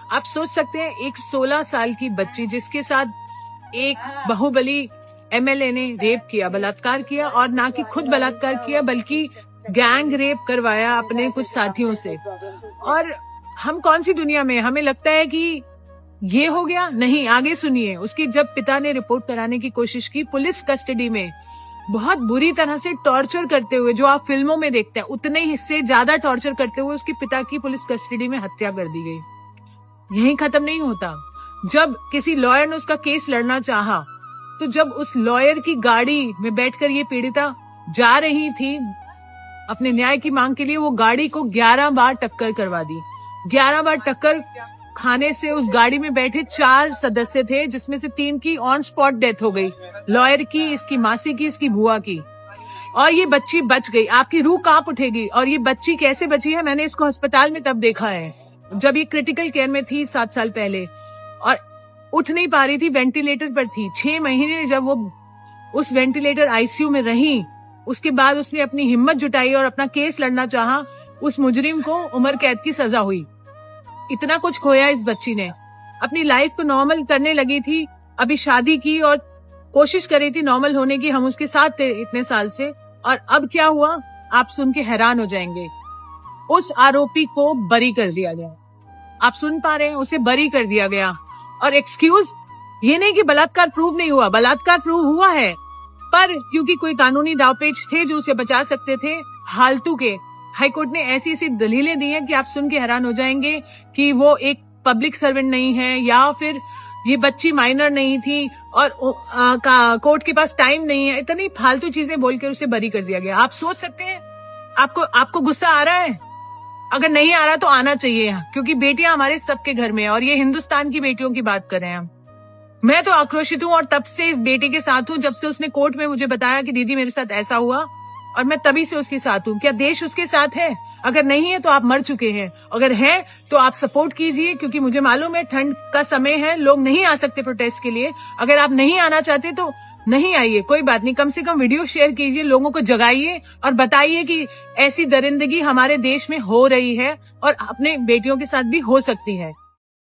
आप सोच सकते हैं एक 16 साल की बच्ची जिसके साथ एक बाहुबली एमएलए ने रेप किया, बलात्कार किया, और ना कि खुद बलात्कार किया बल्कि गैंग रेप करवाया अपने कुछ साथियों से। और हम कौन सी दुनिया में, हमें लगता है कि ये हो गया। नहीं, आगे सुनिए। उसकी जब पिता ने रिपोर्ट कराने की कोशिश की, पुलिस कस्टडी में बहुत बुरी तरह से टॉर्चर करते हुए, जो आप फिल्मों में देखते हैं उतने ही से ज्यादा टॉर्चर करते हुए उसके पिता की पुलिस कस्टडी में हत्या कर दी गई। यहीं खत्म नहीं होता। जब किसी लॉयर ने उसका केस लड़ना चाहा, तो जब उस लॉयर की गाड़ी में बैठकर ये पीड़िता जा रही थी अपने न्याय की मांग के लिए, वो गाड़ी को 11 बार टक्कर करवा दी। 11 बार टक्कर खाने से उस गाड़ी में बैठे 4 सदस्य थे, जिसमें से 3 की ऑन स्पॉट डेथ हो गई, लॉयर की, इसकी मासी की, इसकी बुआ की, और ये बच्ची बच गई। आपकी रूह कांप उठेगी। और ये बच्ची कैसे बची है, मैंने इसको अस्पताल में तब देखा है जब ये क्रिटिकल केयर में थी 7 साल पहले, और उठ नहीं पा रही थी, वेंटिलेटर पर थी। 6 महीने जब वो उस वेंटिलेटर आईसीयू में रही, उसके बाद उसने अपनी हिम्मत जुटाई और अपना केस लड़ना चाहा। उस मुजरिम को उम्र कैद की सजा हुई। इतना कुछ खोया इस बच्ची ने। अपनी लाइफ को नॉर्मल करने लगी थी, अभी शादी की और कोशिश कर रही थी नॉर्मल होने की। हम उसके साथ थे इतने साल से, और अब क्या हुआ आप सुन के हैरान हो जाएंगे। उस आरोपी को बरी कर दिया गया। आप सुन पा रहे हैं, उसे बरी कर दिया गया। और एक्सक्यूज, ये नहीं कि बलात्कार प्रूव नहीं हुआ, बलात्कार प्रूव हुआ है, पर क्योंकि कोई कानूनी दावपेच थे जो उसे बचा सकते थे, फालतू के हाईकोर्ट ने ऐसी ऐसी दलीलें दी हैं कि आप सुन के हैरान हो जाएंगे कि वो एक पब्लिक सर्वेंट नहीं है, या फिर ये बच्ची माइनर नहीं थी और कोर्ट के पास टाइम नहीं है। इतनी फालतू चीजें बोलकर उसे बरी कर दिया गया। आप सोच सकते हैं, आपको गुस्सा आ रहा है? अगर नहीं आ रहा तो आना चाहिए, क्योंकि बेटियां हमारे सबके घर में है, और ये हिंदुस्तान की बेटियों की बात कर रहे हैं हम। मैं तो आक्रोशित हूँ और तब से इस बेटी के साथ हूँ, जब से उसने कोर्ट में मुझे बताया कि दीदी मेरे साथ ऐसा हुआ, और मैं तभी से उसके साथ हूँ। क्या देश उसके साथ है? अगर नहीं है तो आप मर चुके हैं, अगर है तो आप सपोर्ट कीजिए, क्योंकि मुझे मालूम है ठंड का समय है, लोग नहीं आ सकते प्रोटेस्ट के लिए। अगर आप नहीं आना चाहते तो नहीं आइए, कोई बात नहीं, कम से कम वीडियो शेयर कीजिए, लोगों को जगाइए और बताइए कि ऐसी दरिंदगी हमारे देश में हो रही है और अपने बेटियों के साथ भी हो सकती है।